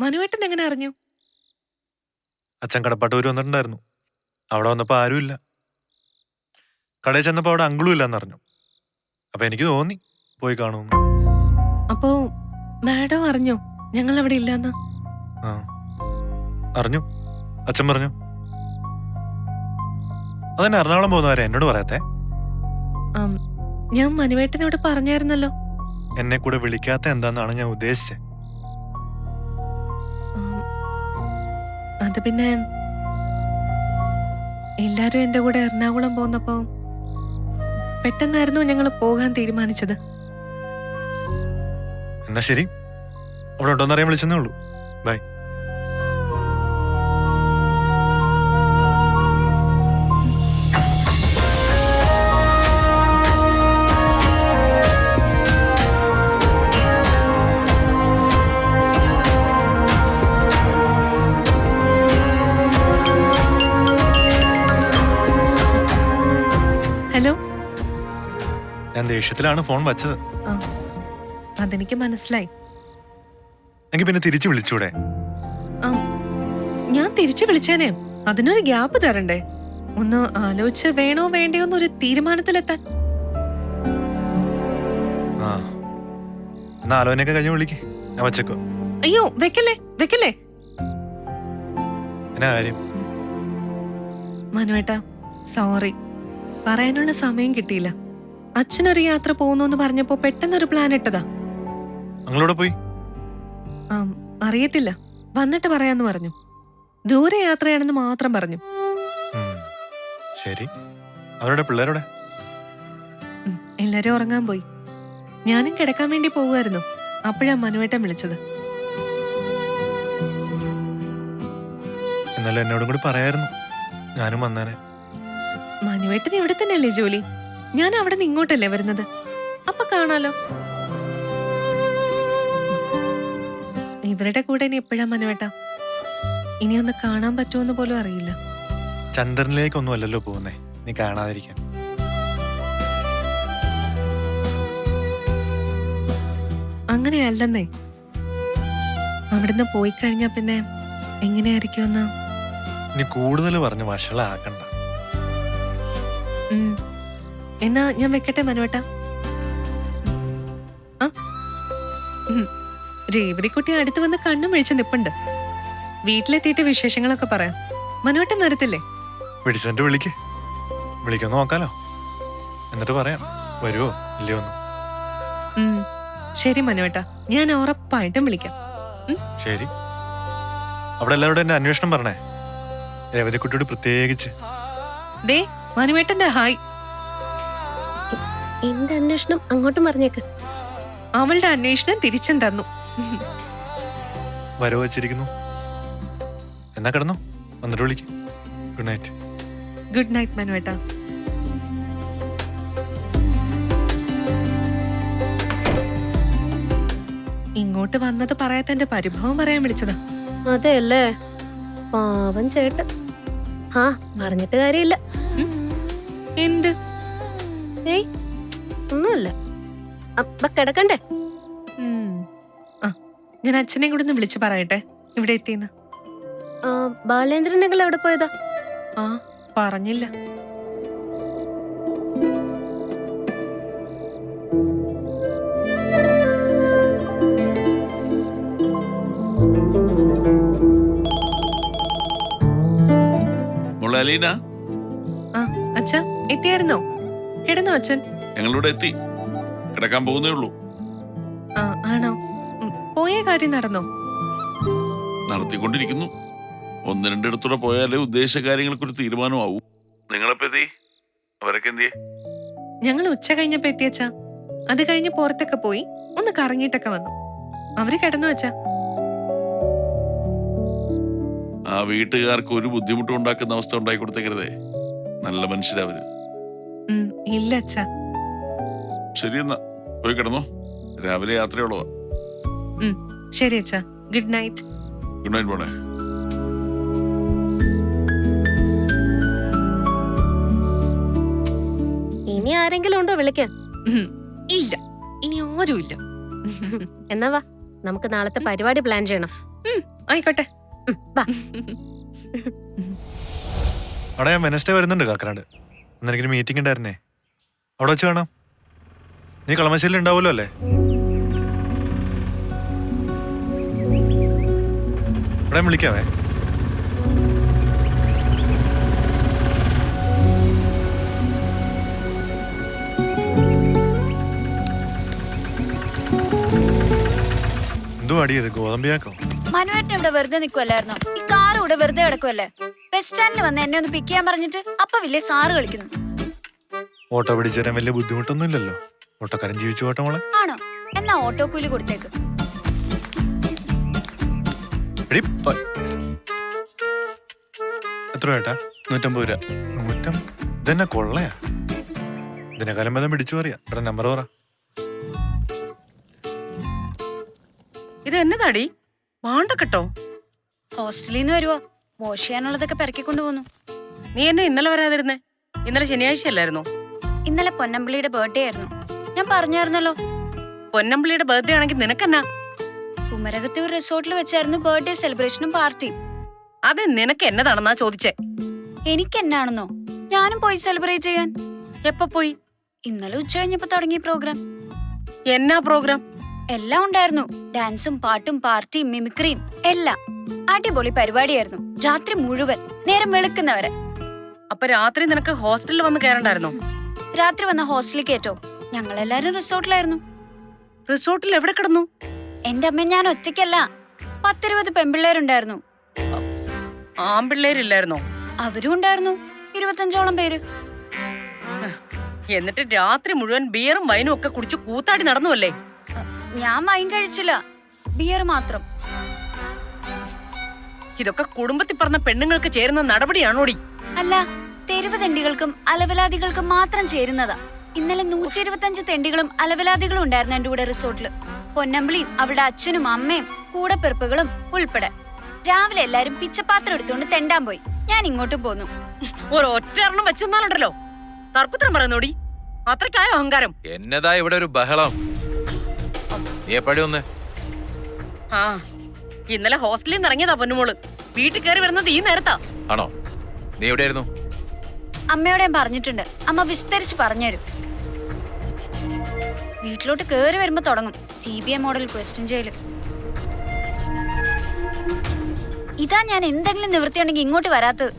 മനുവേട്ടൻ എങ്ങനെ അറിഞ്ഞു? അച്ഛൻ കടപ്പാട്ടൂര് വന്നിട്ടുണ്ടായിരുന്നു. അവിടെ വന്നപ്പോ ആരുമില്ല. കടയിൽ ചെന്നപ്പോ അവിടെ അങ്കിളും ഇല്ലെന്നറിഞ്ഞു. അപ്പൊ എനിക്ക് തോന്നി പോയി കാണുമെന്ന്. അപ്പോ മാഡം അറിഞ്ഞോ ഞങ്ങൾ അവിടെ ഇല്ലാന്ന്? ആ അറിഞ്ഞു. അച്ഛൻ പറഞ്ഞു. അതെന്നെ എറണാകുളം പോകുന്നവരെ എന്നോട് പറയാത്തെ? ഞാൻ മനുവേട്ടനോട് പറഞ്ഞായിരുന്നല്ലോ. എന്നെ കൂടെ വിളിക്കാത്ത എന്താന്നാണ് ഞാൻ ഉദ്ദേശിച്ചത്. അത് പിന്നെ എല്ലാരും എന്റെ കൂടെ എറണാകുളം പോന്നപ്പോ പെട്ടെന്നായിരുന്നു ഞങ്ങൾ പോകാൻ തീരുമാനിച്ചത്. എന്നാ ശരി, അവിടെ ഉണ്ടോന്നറിയാൻ വിളിച്ചെന്നേ ഉള്ളൂ. ബൈ. ഹലോ. ഞാൻ ദേഷ്യത്തിലാണ് ഫോൺ വച്ചത്. അതെനിക്ക് മനസ്സിലായി. എങ്കിൽ പിന്നെ തിരിച്ചു വിളിച്ചൂടെ? ഞാൻ തിരിച്ചു വിളിച്ചേനെ. അതിനൊരു ഗ്യാപ്പ് തരണ്ടേ? ഒന്ന് ആലോചിച്ച് വേണോ വേണ്ടയോ എന്നൊരു തീരുമാനത്തിലെത്താൻ. എന്നാ ആലോചനയൊക്കെ കഴിഞ്ഞ് വിളിക്ക്. ഞാൻ വച്ചേക്കോ. അയ്യോ വെക്കല്ലേ വെക്കല്ലേ. എന്നാ കാര്യം? മനുവേട്ടാ സോറി, പറയാനുള്ള സമയം കിട്ടിയില്ല. അച്ഛനൊരു യാത്ര പോകുന്നു പറഞ്ഞപ്പോ പെട്ടെന്നൊരു പ്ലാൻ ഇട്ടതാ. നിങ്ങളോട് പോയി? അറിയത്തില്ല, വന്നിട്ട് പറയാന്ന് പറഞ്ഞു. ദൂരെ യാത്രയാണെന്ന് മാത്രം പറഞ്ഞു. ശരി. അവരുടെ പിള്ളേരോടെ? എല്ലാരും ഉറങ്ങാൻ പോയി. ഞാനും കിടക്കാൻ വേണ്ടി പോവുമായിരുന്നു. അപ്പോഴാ മനുവേട്ടൻ വിളിച്ചത്. എന്നാലും എന്നോടും കൂടി പറയായിരുന്നു, ഞാനും വന്നേനെ. മനുവേട്ടൻ ഇവിടെ തന്നെയല്ലേ ജോലി? ഞാൻ അവിടെ നിന്ന് ഇങ്ങോട്ടല്ലേ വരുന്നത്. അപ്പൊ കാണാലോ. ഇവരുടെ കൂടെ ഇനി എപ്പോഴാ മനുവേട്ടാ? ഇനി ഒന്ന് കാണാൻ പറ്റുമെന്ന് പോലും അറിയില്ല. ചന്ദ്രനിലേക്കൊന്നും അല്ലല്ലോ പോകുന്നേ, നീ കാണാതിരിക്കാൻ. അങ്ങനെയല്ലെന്നേ. അവിടുന്ന് പോയി കഴിഞ്ഞാ പിന്നെ എങ്ങനെയായിരിക്കുമെന്ന്. നീ കൂടുതൽ പറഞ്ഞ് വഷളാക്കണ്ട. എന്നാ ഞാൻ വെക്കട്ടെ മനുവേട്ടാ. രേവതിക്കുട്ടി അടുത്ത് വന്ന് കണ്ണും വീഴ്ച നിപ്പുണ്ട്. വീട്ടിലെത്തിയിട്ട് വിശേഷങ്ങളൊക്കെ പറയാം. മനുവേട്ടൻ വരത്തില്ലേ? വിളിച്ചിട്ട് വിളിക്ക്. വിളിക്കൊന്ന് നോക്കാലോ, എന്നിട്ട് പറയാം വരുവോ ഇല്ലയോ ഒന്ന്. ശരി മനുവേട്ടാ, ഞാൻ ഉറപ്പായിട്ടും വിളിക്കാം. ശരി. അവിടെ എല്ലാവരോടും എന്നെ അന്വേഷണം പറഞ്ഞേ, രേവതിക്കുട്ടിയോട് പ്രത്യേകിച്ച്. ദേ മനുവേട്ടന്റെ ഹായ്. എന്റെ അന്വേഷണം അങ്ങോട്ടും പറഞ്ഞേക്ക്. അവളുടെ അന്വേഷണം തിരിച്ചും തന്നു. വരവ് വെച്ചിരിക്കുന്നു. എന്നാ കിടന്നോ, വന്നിട്ട് വിളിക്കും. Good night. ഗുഡ് നൈറ്റ് മനുവേട്ടാ. ഇങ്ങോട്ട് വന്നത് പറയാത്ത എന്റെ പരിഭവം പറയാൻ വിളിച്ചതാ. അതെയല്ലേ, പാവം ചേട്ടൻ. പറഞ്ഞിട്ട് കാര്യമില്ല. എന്ത്? ഏയ് ഒന്നുമില്ല. അപ്പ കിടക്കണ്ടേ? ഞാൻ അച്ഛനെ കൂടെ ഒന്ന് വിളിച്ചു പറയട്ടെ ഇവിടെ എത്തിന്ന്. ബാലേന്ദ്രനെങ്കിൽ എവിടെ പോയതാ? പറഞ്ഞില്ല. അച്ഛാ എത്തിയായിരുന്നോ? കിടന്നോ അച്ഛൻ? ഞങ്ങളിവിടെ എത്തി, കിടക്കാൻ പോകുന്നേ ഉള്ളൂ. ആണോ? പോയ കാര്യം നടന്നോ? നടത്തിക്കൊണ്ടിരിക്കുന്നു. ഒന്ന് രണ്ടിടത്തൂടെ പോയാലേ ഉദ്ദേശ കാര്യങ്ങൾക്കൊരു തീരുമാനമാവൂ. നിങ്ങളെപ്പോ അവരൊക്കെ എന്തിയെ? ഞങ്ങൾ ഉച്ച കഴിഞ്ഞപ്പോ എത്തിയച്ചാ. അത് കഴിഞ്ഞ് പുറത്തൊക്കെ പോയി ഒന്ന് കറങ്ങിയിട്ടൊക്കെ വന്നു. അവര് കിടന്നു വെച്ചാ. ആ വീട്ടുകാർക്ക് ഒരു ബുദ്ധിമുട്ടും ഉണ്ടാക്കുന്ന അവസ്ഥ ഉണ്ടാക്കി കൊടുത്തേക്കരുതേ. നല്ല മനുഷ്യരവര്. ഇല്ല അച്ഛാ. ശരി, എന്നാ പോയി കിടന്നോ. രാവിലെ യാത്രയുള്ളതാ. ശരി അച്ഛാ. Good night. ഗുഡ് നൈറ്റ് മോളെ. ഇനി ആരെങ്കിലും ഉണ്ടോ വിളിക്കാൻ? ഇല്ല, ഇനി ആരുമില്ല. എന്നാ വാ, നമുക്ക് നാളത്തെ പരിപാടി പ്ലാൻ ചെയ്യണം. ആയിക്കോട്ടെ. വാ. അവിടെ ഞാൻ വെനസ്ഡേ വരുന്നുണ്ട് കാക്കനാട്. അന്ന് എനിക്കൊരു മീറ്റിംഗ് ഉണ്ടായിരുന്നേ. അവിടെ വെച്ച് കാണാം. നീ കളമശ്ശേരിയിൽ ഉണ്ടാവുമല്ലോ അല്ലേ? അവിടെ വിളിക്കാവേ. എന്തോ അടിയത് ഗോതമ്പിയാക്കോ? മനുവേട്ടൻ ഇവിടെ വെറുതെ നിൽക്കുമല്ലായിരുന്നോ? ഈ കാർ ഇവിടെ വെറുതെ കിടക്കുമല്ലേ? ബസ് സ്റ്റാൻഡിൽ വന്ന് എന്നെ ഒന്ന് പിക്ക് ചെയ്യാൻ പറഞ്ഞിട്ട് അപ്പൊ വലിയ സാറ് കളിക്കുന്നു. ഓട്ടോ പിടിച്ചു തരാൻ വലിയ ബുദ്ധിമുട്ടൊന്നും ഇല്ലല്ലോ. ഓട്ടോക്കാരൻ ജീവിച്ചു പോട്ടെ മോളെ. ആണോ? എന്നാ ഓട്ടോ കൂലി കൊടുത്തേക്ക്. എത്ര ഏട്ടാ? 150 രൂപ. 150? ഇതെന്നെ കൊള്ളയാ. ഇതിനെക്കാലം ബന്ധം പിടിച്ചു പറയാ. ഇവിടെ നമ്പർ പറ. ഇത് എന്നതാടി? വാണ്ട കേട്ടോ. ഹോസ്റ്റലിൽ നിന്ന് വരുവോ? വാഷ് ചെയ്യാനുള്ളതൊക്കെ പെരക്കിക്കൊണ്ടു പോന്നു. നീ എന്നെ ഇന്നലെ വരാതിരുന്നേ? ഇന്നലെ ശനിയാഴ്ച അല്ലായിരുന്നോ? ഇന്നലെ പൊന്നമ്പിളിയുടെ ബർത്ത്ഡേ ആയിരുന്നു. ഞാൻ പറഞ്ഞായിരുന്നല്ലോ. പൊന്നമ്പിളിയുടെ ബർത്ത്ഡേ ആണെങ്കിൽ നിനക്കെന്നാ? കുമരകത്തെ ഒരു റിസോർട്ടിൽ വെച്ചായിരുന്നു ബർത്ത്ഡേ സെലിബ്രേഷനും പാർട്ടിയും. അത് നിനക്ക് എന്നതാണെന്നാ ചോദിച്ചേ. എനിക്കെന്നാണെന്നോ? ഞാനും പോയി സെലിബ്രേറ്റ് ചെയ്യാൻ. എപ്പോ പോയി? ഇന്നലെ ഉച്ച കഴിഞ്ഞപ്പോ തുടങ്ങിയ പ്രോഗ്രാം. എന്നാ പ്രോഗ്രാം? എല്ലാം ഉണ്ടായിരുന്നു. ഡാൻസും പാട്ടും പാർട്ടിയും മിമിക്രിയും എല്ലാം. അടിപൊളി പരിപാടിയായിരുന്നു. രാത്രി മുഴുവൻ, നേരം വെളുക്കുന്നവരെ. അപ്പൊ രാത്രി നിനക്ക് ഹോസ്റ്റലിൽ വന്ന് കയറണ്ടായിരുന്നോ? രാത്രി വന്ന ഹോസ്റ്റലിൽ കേട്ടോ. ഞങ്ങളെല്ലാരും റിസോർട്ടിലായിരുന്നു. റിസോർട്ടിൽ എവിടെ കിടന്നു? എന്റെ അമ്മ ഞാൻ ഒറ്റയ്ക്കല്ല, 10-20 പെൺപിള്ളേരുണ്ടായിരുന്നു. ആൺപിള്ളേരില്ലായിരുന്നോ? അവരും ഉണ്ടായിരുന്നു, 25ഓളം പേര്. എന്നിട്ട് രാത്രി മുഴുവൻ ബിയറും വൈനും ഒക്കെ കുടിച്ച് കൂത്താടി നടന്നുവല്ലേ? ഞാൻ വൈൻ കഴിച്ചില്ല, ബിയർ മാത്രം. ഇതൊക്കെ കുടുംബത്തിൽ പറഞ്ഞ പെണ്ണുങ്ങൾക്ക് ചേരുന്ന നടപടിയാണോടി? അല്ല, തെരുവ് തെണ്ടികൾക്കും അലവലാദികൾക്കും മാത്രം ചേരുന്നതാ. ഇന്നലെ 125 തെണ്ടികളും അലവലാദികളും ഉണ്ടായിരുന്നു എന്റെ കൂടെ റിസോർട്ടില്. പൊന്നമ്പിളിയും അവളുടെ അച്ഛനും അമ്മയും കൂടെപ്പിറപ്പുകളും ഉൾപ്പെടെ. രാവിലെ എല്ലാരും പിച്ചപാത്രം എടുത്തുകൊണ്ട് തെണ്ടാൻ പോയി. ഞാൻ ഇങ്ങോട്ട് പോന്നു. ഒരൊറ്റ എണ്ണം വെച്ചെന്നാലുണ്ടല്ലോ തർക്കുത്തരം പറയുന്നോടി. അത്രക്കായോ അഹങ്കാരം? എന്നതാ ഇവിടെ ഒരു ബഹളം? നീ എപ്പടി വന്നേ? ആ, ഇന്നലെ ഹോസ്റ്റലിൽ നിന്ന് ഇറങ്ങിയതാ പൊന്നുമോള്. വീട്ടിൽ കയറി വരുന്നത് ഈ നേരത്താ. ആണോ? നീ എവിടെയായിരുന്നു? അമ്മയോട് ഞാൻ പറഞ്ഞിട്ടുണ്ട്, അമ്മ വിസ്തരിച്ച് പറഞ്ഞുതരും. വീട്ടിലോട്ട് കേറി വരുമ്പോ തുടങ്ങും CBI മോഡൽ ക്വസ്റ്റ്യൻ ചെയ്യല്. ഇതാ ഞാൻ എന്തെങ്കിലും നിവൃത്തിയുണ്ടെങ്കിൽ ഇങ്ങോട്ട് വരാത്തത്.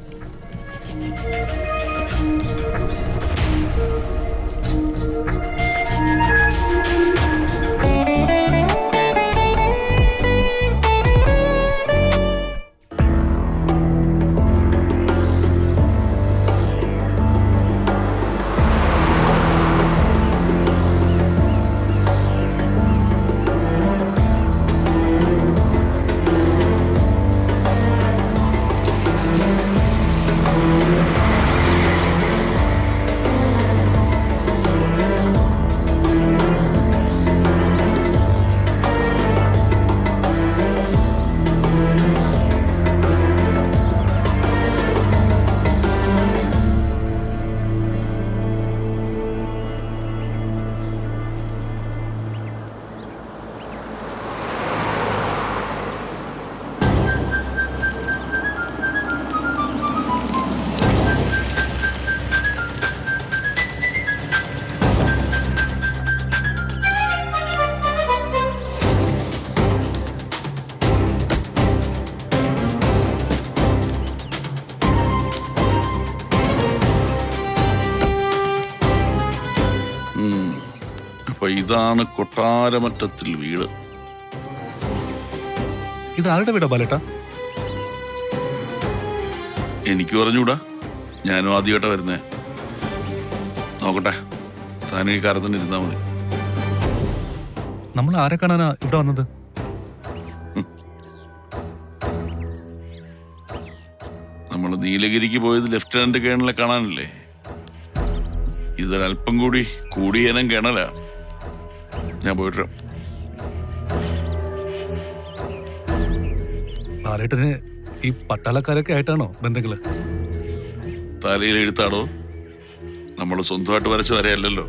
അപ്പൊ ഇതാണ് കൊട്ടാരമറ്റത്തിൽ വീട്. ഇത് ആരുടെ വീടാ ബാലേട്ടാ? എനിക്ക് പറഞ്ഞൂടാ, ഞാനും ആദ്യമായിട്ടാ വരുന്നേ. നോക്കട്ടെ, താൻ ഈ കാലത്തിന് ഇരുന്നാ മതി. നമ്മൾ ആരെ കാണാനാ ഇവിടെ വന്നത്? നമ്മൾ നീലഗിരിക്ക് പോയത് ലെഫ്റ്റനന്റ് കേണലെ കാണാനല്ലേ. ഇതൊരല്പം കൂടി കൂടിയനം കേണല. ഞാൻ പോയിട്ട് ബാലേട്ടന് ഈ പട്ടാളക്കാരൊക്കെ ആയിട്ടാണോ ബന്ധങ്ങള്? തലയിൽ എഴുത്താടോ. നമ്മൾ സ്വന്തമായിട്ട് വരച്ച വരയല്ലല്ലോ.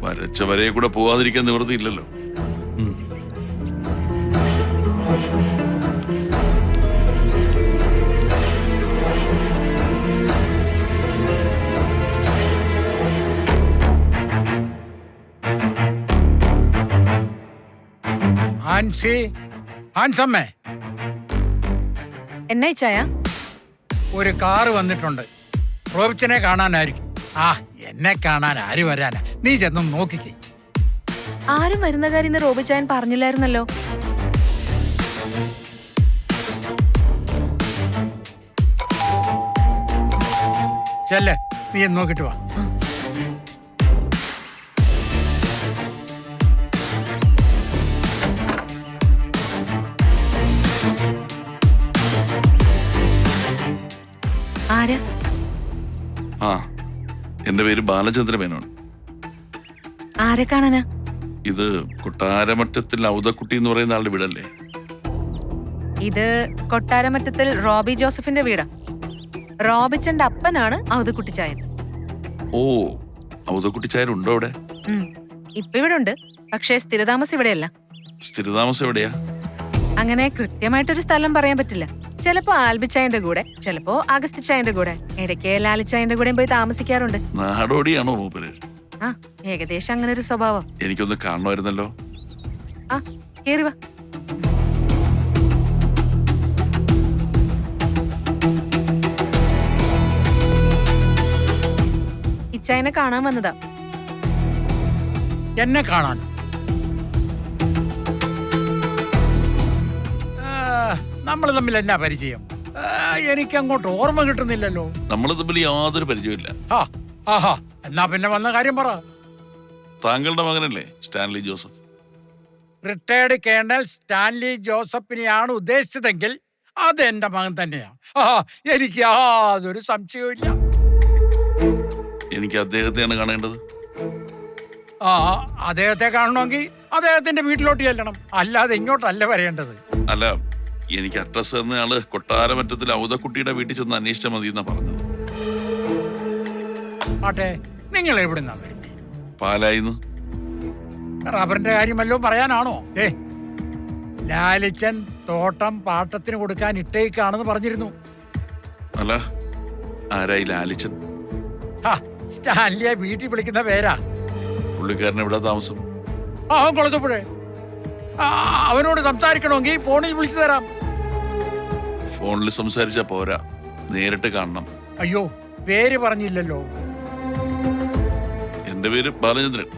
വരച്ച വരയെ കൂടെ പോവാതിരിക്കാൻ നിവൃത്തിയില്ലല്ലോ. ആൻസി, ആൻസമ്മേ, എന്നാ ചായ? ഒരു കാറ് വന്നിട്ടുണ്ട്. റോബിച്ചനെ കാണാനായിരിക്കും. ആ, എന്നെ കാണാൻ ആര് വരാനാ? നീ ചെന്ന് നോക്കിക്കേ. ആരും വരുന്ന കാര്യം ഇന്ന് റോബിച്ചായൻ പറഞ്ഞില്ലായിരുന്നല്ലോ. ചെല്ലേ, നീ നോക്കിട്ട് വാ. ആരാ? ആ, എന്റെ പേര് ബാലചന്ദ്ര മേനോൻ. ആരെ കാണാനാ? ഇത് കൊട്ടാരമറ്റത്തിൽ ഔതക്കുട്ടി എന്ന് പറയുന്ന ആളുടെ വീടല്ലേ? ഇത് കൊട്ടാരമറ്റത്തിൽ റോബി ജോസഫിന്റെ വീടാ. റോബിച്ചന്റെ അപ്പനാണ് ഔതുക്കുട്ടിച്ചായൻ. ഓ, ഔതക്കുട്ടി ചായനുണ്ടോ അവിടെ? ഇപ്പൊ ഇവിടെ ഉണ്ട്, പക്ഷേ സ്ഥിരതാമസം ഇവിടെയല്ല. സ്ഥിരതാമസം എവിടെയാ? അങ്ങനെ കൃത്യമായിട്ടൊരു സ്ഥലം പറയാൻ പറ്റില്ല. ചിലപ്പോ ആൽബിച്ചായന്റെ കൂടെ, ചിലപ്പോ അഗസ്തിച്ചായന്റെ കൂടെ, ഇടയ്ക്ക് ലാലിച്ചായന്റെ കൂടെയും പോയി താമസിക്കാറുണ്ട്. നാടോടിയാണോ മൂപ്പര്? ആ, ഏകദേശം അങ്ങനെ ഒരു സ്വഭാവം. എനിക്കൊന്ന് കാണണമായിരുന്നല്ലോ. ആ, കേറി വാ. ഇച്ചായനെ കാണാൻ വന്നതാ. എന്നെ കാണാൻ? നമ്മൾ തമ്മിൽ എന്നാ പരിചയം? എനിക്ക് അങ്ങോട്ട് ഓർമ്മ കിട്ടുന്നില്ലല്ലോ. നമ്മൾ തമ്മിൽ യാതൊരു പരിചയമില്ല. ആഹാ, എന്നാ പിന്നെ വന്ന കാര്യം പറ. താങ്കളുടെ മകനല്ലേ Stanley Joseph? Retired colonel Stanley ജോസഫിനെയാണ് ഉദ്ദേശിച്ചതെങ്കിൽ അത് എന്റെ മകൻ തന്നെയാണ്. എനിക്ക് യാതൊരു സംശയവും ഇല്ല. എനിക്ക് അദ്ദേഹത്തെയാണ് കാണേണ്ടത്. അദ്ദേഹത്തെ കാണണമെങ്കിൽ അദ്ദേഹത്തിന്റെ വീട്ടിലോട്ട് ചെല്ലണം, അല്ലാതെ ഇങ്ങോട്ടല്ല വരേണ്ടത്. അല്ല, എനിക്ക് അഡ്രസ് തന്ന ആള് കൊട്ടാരമറ്റത്തിൽ ഔതക്കുട്ടിയുടെ വീട്ടിൽ ചെന്ന് അന്വേഷിച്ചാൽ മതി എന്നാ പറഞ്ഞത്. ആട്ടെ, നിങ്ങൾ എവിടുന്നാ വരുന്നത്? പാലായിന്ന്. റബ്ബറിന്റെ കാര്യമല്ലോ പറയാനാണോ? ലാലിച്ചൻ തോട്ടം പാട്ടത്തിന് കൊടുക്കാൻ ഇട്ടേക്കാണെന്ന് പറഞ്ഞിരുന്നു. അല്ല, ആരായി ലാലിച്ചൻ? സ്റ്റാൻലിയെ വീട്ടിൽ വിളിക്കുന്ന പേരാ. പുള്ളിക്കാരൻ എവിടെ താമസം? അവൻ കൊളത്തുപുഴേ. അവനോട് സംസാരിക്കണമെങ്കിൽ ഫോണിൽ വിളിച്ചു തരാം. ഫോണിൽ സംസാരിച്ചാ പോരാ, നേരിട്ട് കാണണം. അയ്യോ, പേര് പറഞ്ഞില്ലല്ലോ. എന്റെ പേര് ബാലചന്ദ്രൻ.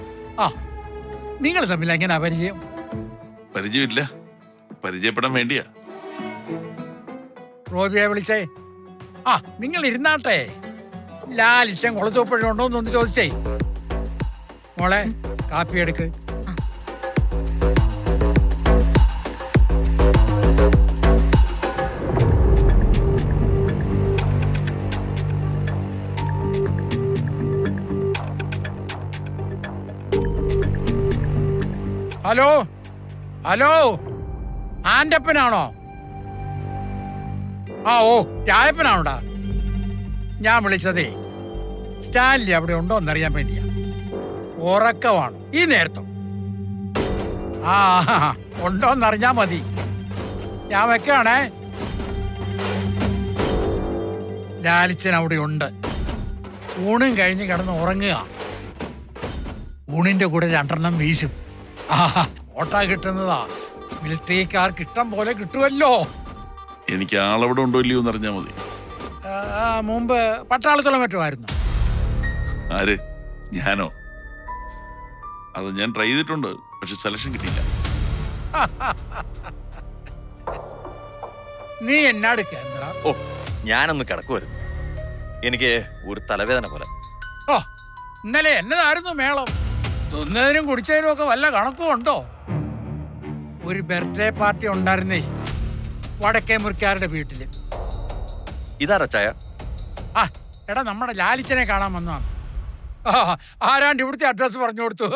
നിങ്ങൾ തമ്മിൽ എങ്ങനെ പരിചയം? പരിചയമില്ല, പരിചയപ്പെടാൻ വേണ്ടിയാ. റോബിയെ വിളിച്ചേ. നിങ്ങൾ ഇരുന്നാട്ടെ. ലാലിച്ചൻ കുളത്തൂപ്പഴുണ്ടോന്നൊന്ന് ചോദിച്ചേ. മോളെ, കാപ്പി എടുക്ക്. ഹലോ ഹലോ, ആൻ്റപ്പനാണോ? ഓ, രായപ്പനാണോടാ? ഞാൻ വിളിച്ചതേ സ്റ്റാൻലി അവിടെ ഉണ്ടോ എന്നറിയാൻ വേണ്ടിയാ. ഉറക്കമാണോ ഈ നേരത്തോ? ഉണ്ടോന്നറിഞ്ഞാ മതി. ഞാൻ വെക്കാണേ. ലാലിച്ചൻ അവിടെ ഉണ്ട്. ഊണും കഴിഞ്ഞ് കിടന്ന് ഉറങ്ങുക. ഊണിന്റെ കൂടെ 2 വീശും. ഓട്ടാ കിട്ടുന്നതാ. മിലിറ്ററിക്കാർക്ക് ഇഷ്ടം പോലെ കിട്ടുമല്ലോ. എനിക്ക് ആളവിടെ ഉണ്ടോ ഇല്ലയോ എന്നറിഞ്ഞാ മതി. മുമ്പ് പട്ടാളത്തോളം മറ്റുമായിരുന്നു. ആര്? ഞാനോ? അത് ഞാൻ ട്രൈ ചെയ്തിട്ടുണ്ട്, പക്ഷെ സെലക്ഷൻ കിട്ടിയില്ല. നീ എന്നാടുക്കാ? ഓ, ഞാനൊന്ന് കിടക്കുമായിരുന്നു. എനിക്ക് ഒരു തലവേദന പോലെ. ഇന്നലെ എന്നതായിരുന്നു മേളം? തിന്നതിനും കുടിച്ചതിനും ഒക്കെ വല്ല കണക്കും ഉണ്ടോ? ഒരു ബർത്ത്ഡേ പാർട്ടി ഉണ്ടായിരുന്നേ വടക്കേ മുറിക്കാരുടെ വീട്ടില്. ഇതാരാ ചായ? എടാ, നമ്മുടെ ലാലിച്ചനെ കാണാൻ വന്നതാണ്. ആരാണ്ട് ഇവിടുത്തെ അഡ്രസ് പറഞ്ഞു കൊടുത്തു.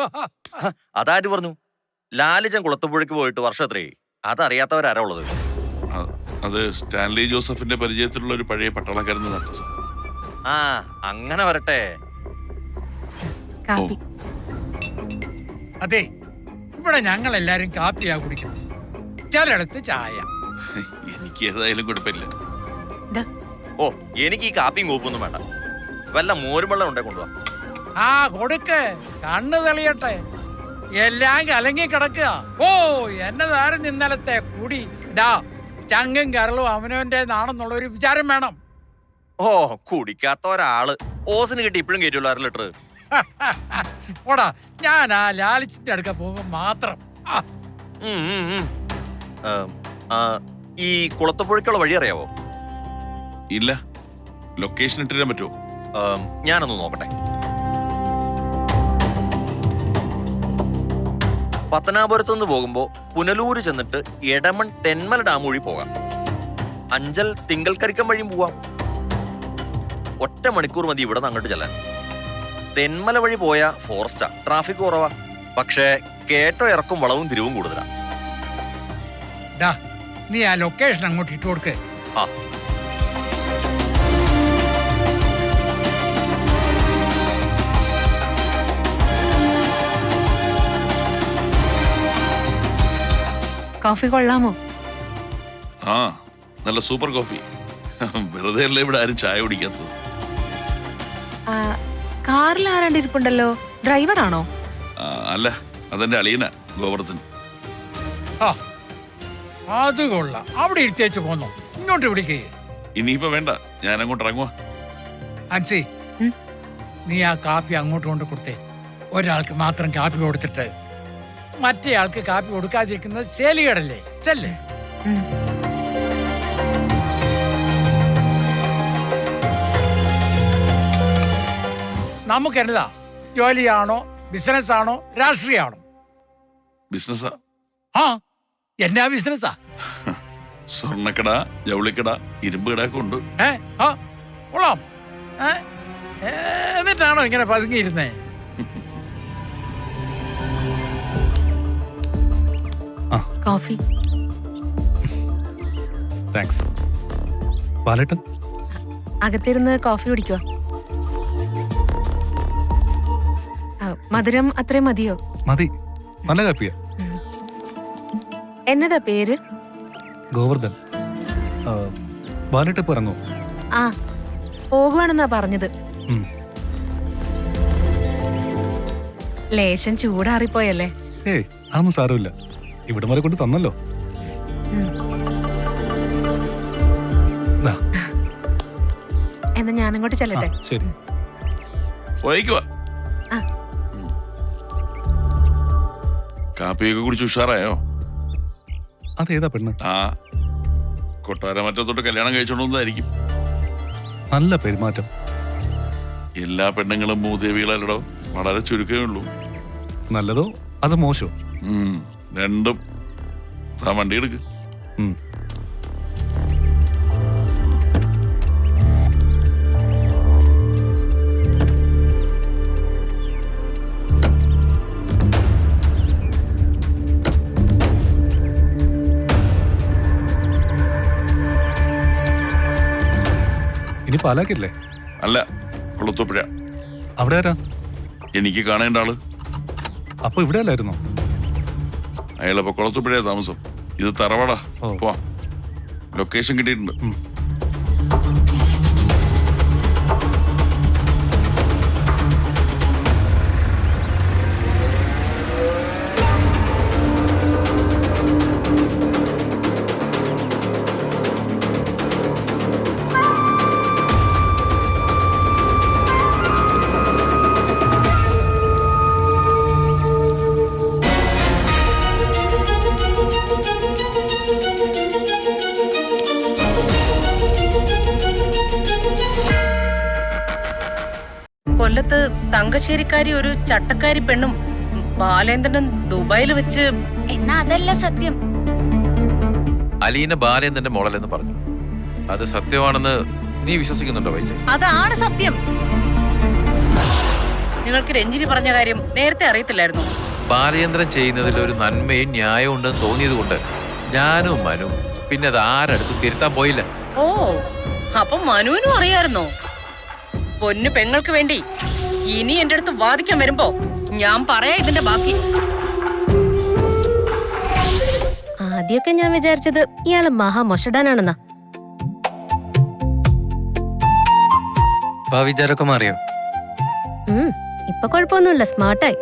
അതാര് പറഞ്ഞു? ലാലിച്ചൻ കുളത്തുപുഴയ്ക്ക് പോയിട്ട് വർഷം എത്രയായി? അതറിയാത്തവരാരാ ഉള്ളത്? അത് സ്റ്റാൻലി ജോസഫിന്റെ പരിചയത്തിലുള്ള ഒരു പഴയ പട്ടാളക്കാരൻ അഡ്രസ്. അങ്ങനെ വരട്ടെ. അതെ, ഇവിടെ ഞങ്ങൾ എല്ലാരും കാപ്പിയാ കുടിക്കുന്നത്, ചിലയിടത്ത് ചായ. എനിക്ക് ഏതായാലും കുഴപ്പമില്ല. ഓ, എനിക്ക് ഈ കാപ്പിയും കോപ്പൊന്നും വേണ്ട. വല്ല മോരും വെള്ളം ഉണ്ടേ കൊണ്ടുപോവാ. കൊടുക്ക്, കണ്ണ് തെളിയട്ടെ. എല്ലാം കലങ്ങി കിടക്കുക. ഓ എന്നതായിരുന്നു ഇന്നലത്തെ കൂടി. ഡാ ചങ്ങും കരളും അവനവന്റേതാണെന്നുള്ള ഒരു വിചാരം വേണം. ഓ കുടിക്കാത്ത ഒരാള് ഓസിന് കിട്ടി ഇപ്പോഴും കയറ്റുള്ളൂ 1/2 ലിറ്റർ. ഓടാ ഞാൻ ആ ലാലിച്ചിന്റെ അടുക്ക പോകുമ്പോ മാത്രം. ആ, ഈ കുളത്തുപുഴയ്ക്കുള്ള വഴി അറിയാവോ? ഇല്ല, ലൊക്കേഷൻ ഇട്ടിരാൻ പറ്റുമോ? ഞാനൊന്ന് നോക്കട്ടെ. പത്തനാപുരത്തുനിന്ന് പോകുമ്പോ പുനലൂര് ചെന്നിട്ട് എടമൺ തെന്മല ഡാം വഴി പോകാം. അഞ്ചൽ തിങ്കൽക്കരിക്കം വഴിയും പോവാം. 1 മണിക്കൂർ മതി ഇവിടെ നിന്ന് അങ്ങോട്ട് ചെല്ലാൻ. തെന്മല വഴി പോയ ഫോറസ്റ്റാ, ട്രാഫിക് കുറവാ. പക്ഷേ കേട്ടോ ഇറക്കും വളവും തിരിവും കൂടുതലാ. ഡാ നീ ആ ലൊക്കേഷൻ അങ്ങോട്ട് ഇട്ട് കൊടുക്ക്. ആ കോഫി കൊള്ളാമോ? ആ നല്ല സൂപ്പർ കോഫി. വെറുതെ അല്ലേ ഇവിടെ ആരും ചായ കുടിക്കാത്തത്. കാറിൽ ആരാണ്ട് ഇരിപ്പുണ്ടല്ലോ, ഡ്രൈവറാണോ? അല്ല, അതെന്റെ അളിയന ഗോവർദ്ധൻ. ആ അത് കൊള്ളാം. അവിടെ ഇരുത്തേച്ച് പോന്നോ, ഇങ്ങോട്ട് വിളിക്കേ. ഇനിയിപ്പോ വേണ്ട, ഞാൻ അങ്ങോട്ട് ഇറങ്ങുവാ. അൻസി നീ ആ കാപ്പി അങ്ങോട്ട് കൊണ്ട് കൊടുത്തേ. ഒരാൾക്ക് മാത്രം കാപ്പി കൊടുത്തിട്ട് മറ്റേ ആൾക്ക് കാപ്പി കൊടുക്കാതിരിക്കുന്നത് ശേലികേടല്ലേ? ചെല്ലേ. നമുക്ക് എന്നതാ, ജോലിയാണോ ബിസിനസ് ആണോ രാഷ്ട്രീയമാണോ? ബിസിനസ്സാ. ആ എന്നാ ബിസിനസ്സാ? സ്വർണ്ണക്കട, ജൗളിക്കട, ഇരുമ്പ് കടയൊക്കെ ഉണ്ട്. കൊള്ളാം. എന്നിട്ടാണോ ഇങ്ങനെ പതുങ്ങിയിരുന്നേ? കോഫി. താങ്ക്സ്. ബാലേട്ടൻ അകത്തിരുന്ന് കോഫി കുടിക്കുക. മധുരം അത്രയും മതിയോ? മതി, നല്ല കാപ്പിയാ. എന്നതാ പേര്? ഗോവർദ്ധൻ. ബാലേട്ടൻ ഇപ്പൊ ഇറങ്ങോ? ആ പോകുവാണെന്നാ പറഞ്ഞത്. ലേശം ചൂടാറിപ്പോയല്ലേ? ഏയ് അതൊന്നും സാരമില്ല, ഇവിടം വരെ കൊണ്ട് തന്നല്ലോ. എന്നാ ഞാനങ്ങോട്ട് ചെല്ലട്ടെ. ശരി. പോയിക്കുവാ. ആ. കാപ്പിയൊക്കെ കുടിച്ച് ഉഷാറായോ? അതേതാ പെണ്ണ്? ആ കൊട്ടാരമറ്റത്തോട്ട് കല്യാണം കഴിച്ചോണ്ടായിരിക്കും. നല്ല പെരുമാറ്റം. എല്ലാ പെണ്ണുങ്ങളും മൂദേവികളല്ലടോ, വളരെ ചുരുക്കമേ ഉള്ളൂ. നല്ലതോ അത് മോശോ? രണ്ടും. ആ വണ്ടി എടുക്ക്. ഇനി പാലാക്കില്ലേ? അല്ല, കുളത്തൂപ്പുഴ. അവിടെ ആരാ? എനിക്ക് കാണേണ്ട ആള്. അപ്പൊ ഇവിടെ അല്ലായിരുന്നോ? അയാളപ്പോ കുളത്തൂപ്പുഴ താമസം. ഇത് തറവാടാ. പോവാം. ലൊക്കേഷൻ കിട്ടിയിട്ടുണ്ട്. കൊല്ലത്ത് തങ്കശ്ശേരിക്കാരി ഒരു ചട്ടക്കാരി പെണ്ണും ബാലേന്ദ്രനും ദുബായിൽ വെച്ച്. എന്നാ അതല്ല സത്യം. അലീന ബാലേന്ദ്രന്റെ മോളല്ലെന്ന് പറഞ്ഞു. അത് സത്യമാണെന്ന് നീ വിശ്വസിക്കുന്നുണ്ടോ വൈജയ്? അതാണ് സത്യം. നിങ്ങൾക്ക് രഞ്ജിനി പറഞ്ഞ കാര്യം നേരത്തെ അറിയത്തില്ലായിരുന്നു. ബാലേന്ദ്രൻ ചെയ്യുന്നതിൽ ഒരു നന്മയും ന്യായവും ഉണ്ടെന്ന് തോന്നിയത് കൊണ്ട് ഞാനും മനു പിന്നെ അത് ആരടുത്തും തിരുത്താൻ പോയില്ല. ഓ, അപ്പൊ മനുവിനും അറിയായിരുന്നോ? പൊന്നു പെങ്ങൾക്ക് വേണ്ടി ഇനി എന്റെ അടുത്ത് വാദിക്കാൻ വരുമ്പോ ഞാൻ പറയാ ഇതിന്റെ ബാക്കി. ആദ്യമൊക്കെ ഞാൻ വിചാരിച്ചത് ഇയാള് മഹാമൊഷടാനാണെന്നാ. വിചാരമൊക്കെ മാറിയോ? ഇപ്പൊ കുഴപ്പമൊന്നുമില്ല, സ്മാർട്ടായി.